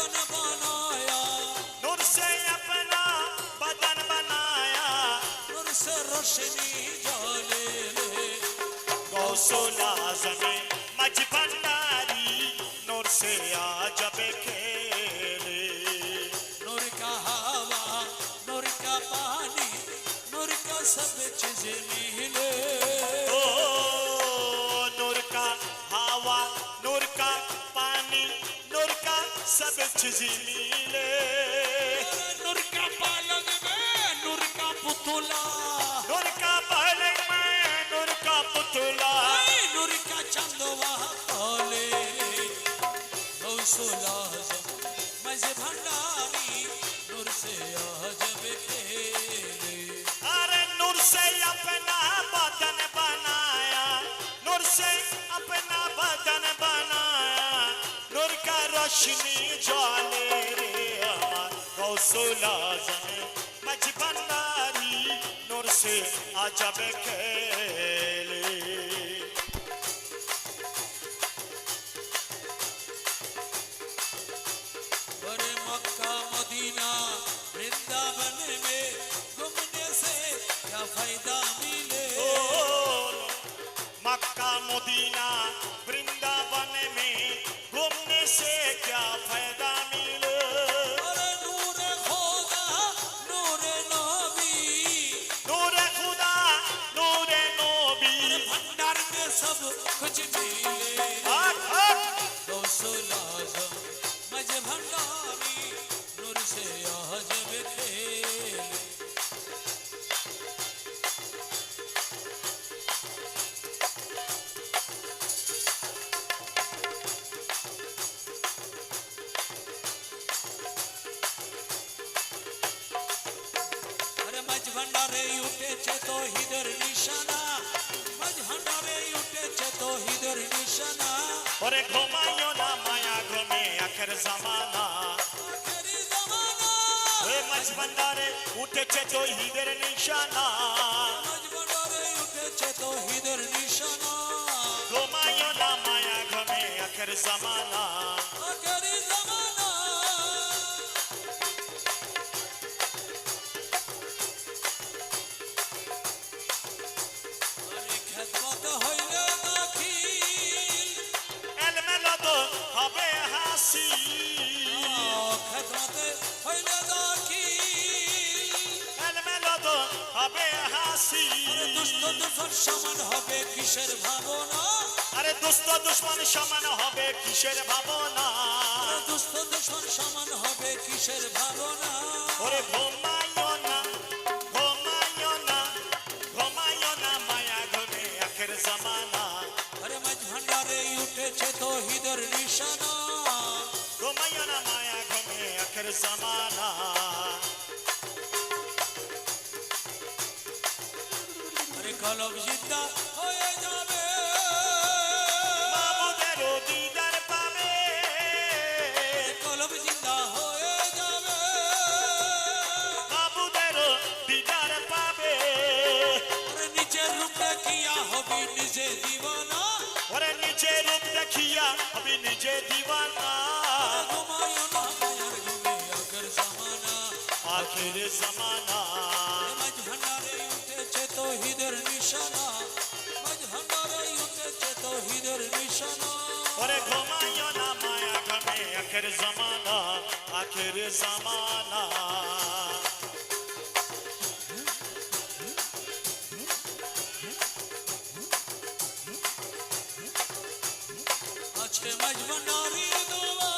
बदन बनाया, नूर से अपना बदन बनाया, नूर से रोशनी जाले ले। गौसुल आज़म मज भंडारी नूर से आजब खेले। नूर का हवा, नूर का पानी, नूर का सब चीज मिले। ओ नूर का हवा, नूर का पानी, नूर का सब चीज मिले। नूर का पालक में नूर का पुतला, नूर का पलंग में नूर का पुतला, नूर का चंदवा तोले। गौसुल आज़म मज भंडारी नूर से आजब खेले। अरे नूर से अपना बदन बनाया, नूर से अपना बदन बनाया, नूर का रोशनी ज्वाले रे अमर। गौसुल आज़म मज भंडारी नूर से अजब खेले। अरे मक्का मदीना वृंदावन में घूमने से क्या फायदा मिले। ओ मक्का मदीना वृंदावन में घूमने से क्या फायदा मिले। अरे नूर खुदा नूर नबी, नूर खुदा नूर नबी, भंडार में सब कुछ मिले। हक हक। गौसुल आज़म मज भंडारी नूर से आजब खेले। अरे मज भंडारे उठे छे तो हिदर निशाना, मज भंडारे उठे छे तो हिदर निशाना। और घुमायो ना माया घूमे आखिर जमाना। आखिरी ज़माना, ए मज भंडारे उठे छे तो हिदर निशाना। मज भंडारे उठे छे तो हिदर निशाना। घुमायो ना माया घूमे आखिर जमाना। आखिरी ज़माना, अरे खिदमत हইলে দাখিল, एलम लदो हबे हासी। खिदमत हইলে দাখিল। एलम लदो हबे हासी। দুষ্ট দুফর সমান হবে কিসের ভাবনা। अरे दुस्त दुश्मन समान हबे किसेर भावना। দুষ্ট দুফর সমান হবে কিসের ভাবনা। ओरे घुमायो ना, घुमायो ना, घुमायो ना माया घूमे आखिर जमाना। अरे मज भंडारे उठेছে তো হিদর নিশানা। घुमायो ना माया घूमे आखिर जमाना। अरे कलम জিন্দা হয়ে যাবে, माबूदेरो दीदार पावे। কলম জিন্দা হয়ে যাবে। माबूदेरो दीदार पावे। अरे নিচের রূপে কিয়া হবি নিজে দিবানা। ओरे नीचे रूप देखिया अभी नीचे दीवाना। ঘুমায় না মায়ার ঘুমে আখের জামানা। आखिर जमाना। मज भंडारे उठेছে তো হিদর নিশানা, मज भंडारे उठेছে তো হিদর নিশানা। ओरे घुमायो ना माया घूमे आखिर जमाना, आखिर जमाना। আছে मज भंडारी দোয়া,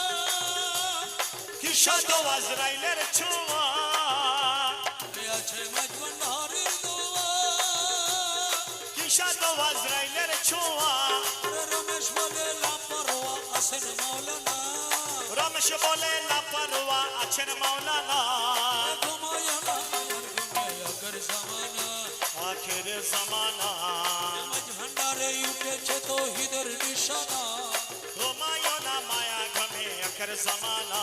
किशा तो अज़राइलेर छुआ। আছে मज भंडारी দোয়া। किशा तो अज़राइलेर छुआ। अरे रमेश बोले लापरवा असन मौलाना। रमेश बोले लापरवा अछन मौलाना। घुमाय ना मायार घुमे আখের জামানা। आखिर जमाना। मज भंडारे उठेছে তো হিদর নিশানা। घुमायो ना माया घूमे आखिर जमाना।